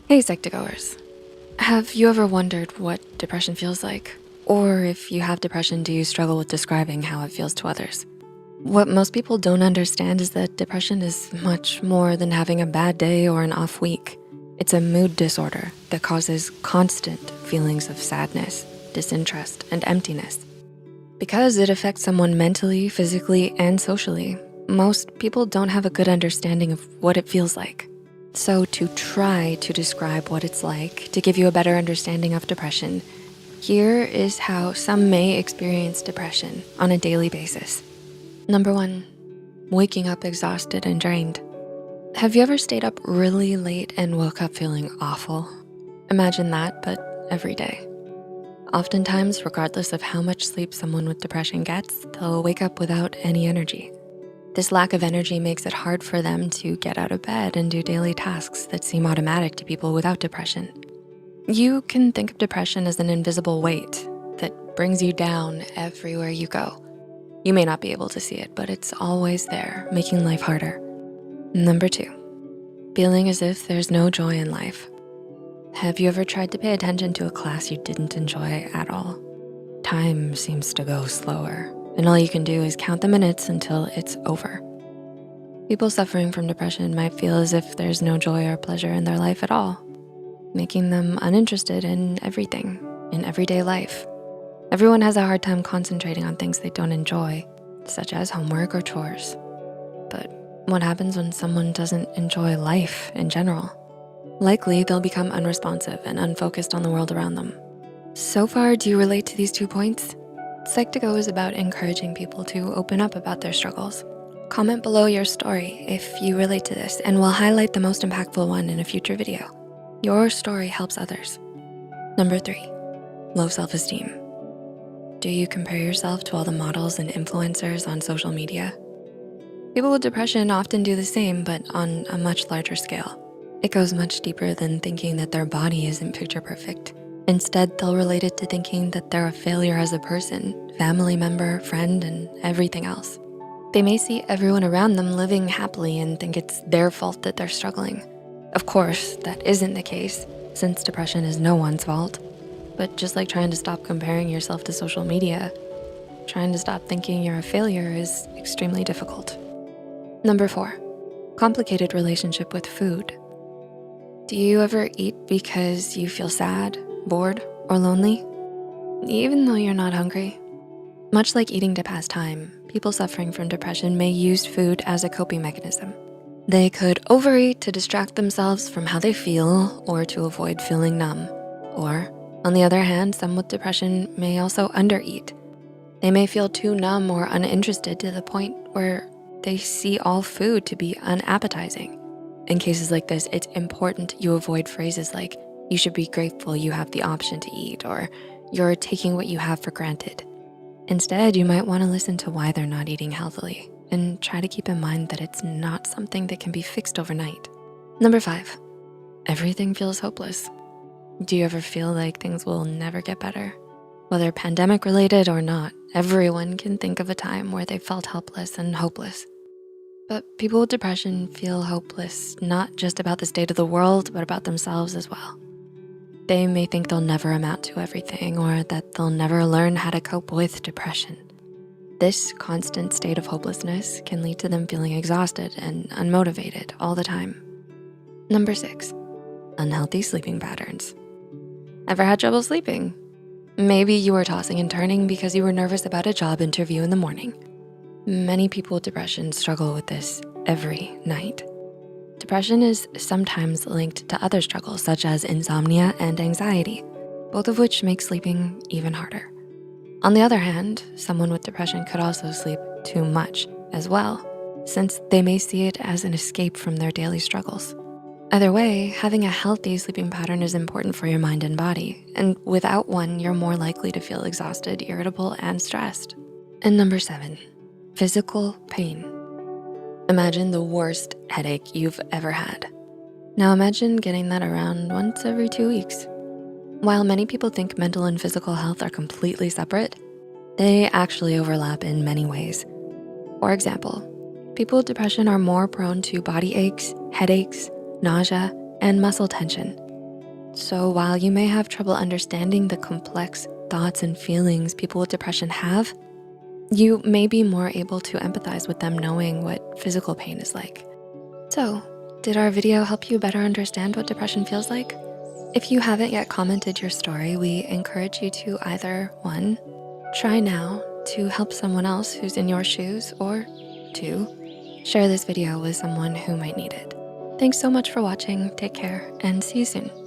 Hey Psych2Goers, have you ever wondered what depression feels like? Or if you have depression, do you struggle with describing how it feels to others? What most people don't understand is that depression is much more than having a bad day or an off week. It's a mood disorder that causes constant feelings of sadness, disinterest, and emptiness. Because it affects someone mentally, physically, and socially, most people don't have a good understanding of what it feels like. So to try to describe what it's like to give you a better understanding of depression, here is how some may experience depression on a daily basis. Number 1, waking up exhausted and drained. Have you ever stayed up really late and woke up feeling awful? Imagine that, but every day. Oftentimes, regardless of how much sleep someone with depression gets, they'll wake up without any energy. This lack of energy makes it hard for them to get out of bed and do daily tasks that seem automatic to people without depression. You can think of depression as an invisible weight that brings you down everywhere you go. You may not be able to see it, but it's always there, making life harder. Number 2, feeling as if there's no joy in life. Have you ever tried to pay attention to a class you didn't enjoy at all? Time seems to go slower, and all you can do is count the minutes until it's over. People suffering from depression might feel as if there's no joy or pleasure in their life at all, making them uninterested in everything, in everyday life. Everyone has a hard time concentrating on things they don't enjoy, such as homework or chores. But what happens when someone doesn't enjoy life in general? Likely, they'll become unresponsive and unfocused on the world around them. So far, do you relate to these 2 points? Psych2Go is about encouraging people to open up about their struggles. Comment below your story if you relate to this, and we'll highlight the most impactful one in a future video. Your story helps others. Number 3, low self-esteem. Do you compare yourself to all the models and influencers on social media? People with depression often do the same, but on a much larger scale. It goes much deeper than thinking that their body isn't picture perfect. Instead, they'll relate it to thinking that they're a failure as a person, family member, friend, and everything else. They may see everyone around them living happily and think it's their fault that they're struggling. Of course, that isn't the case, since depression is no one's fault. But just like trying to stop comparing yourself to social media, trying to stop thinking you're a failure is extremely difficult. Number 4, complicated relationship with food. Do you ever eat because you feel sad, bored, or lonely, even though you're not hungry? Much like eating to pass time, people suffering from depression may use food as a coping mechanism. They could overeat to distract themselves from how they feel or to avoid feeling numb. Or, on the other hand, some with depression may also undereat. They may feel too numb or uninterested to the point where they see all food to be unappetizing. In cases like this, it's important you avoid phrases like, "You should be grateful you have the option to eat," or "You're taking what you have for granted." Instead, you might wanna listen to why they're not eating healthily and try to keep in mind that it's not something that can be fixed overnight. Number 5, everything feels hopeless. Do you ever feel like things will never get better? Whether pandemic related or not, everyone can think of a time where they felt helpless and hopeless. But people with depression feel hopeless, not just about the state of the world, but about themselves as well. They may think they'll never amount to everything or that they'll never learn how to cope with depression. This constant state of hopelessness can lead to them feeling exhausted and unmotivated all the time. Number 6, unhealthy sleeping patterns. Ever had trouble sleeping? Maybe you were tossing and turning because you were nervous about a job interview in the morning. Many people with depression struggle with this every night. Depression is sometimes linked to other struggles such as insomnia and anxiety, both of which make sleeping even harder. On the other hand, someone with depression could also sleep too much as well, since they may see it as an escape from their daily struggles. Either way, having a healthy sleeping pattern is important for your mind and body, and without one, you're more likely to feel exhausted, irritable, and stressed. And number 7, physical pain. Imagine the worst headache you've ever had. Now imagine getting that around once every 2 weeks. While many people think mental and physical health are completely separate, they actually overlap in many ways. For example, people with depression are more prone to body aches, headaches, nausea, and muscle tension. So while you may have trouble understanding the complex thoughts and feelings people with depression have, you may be more able to empathize with them knowing what physical pain is like. So, did our video help you better understand what depression feels like? If you haven't yet commented your story, we encourage you to either 1, try now to help someone else who's in your shoes, or 2, share this video with someone who might need it. Thanks so much for watching, take care, and see you soon.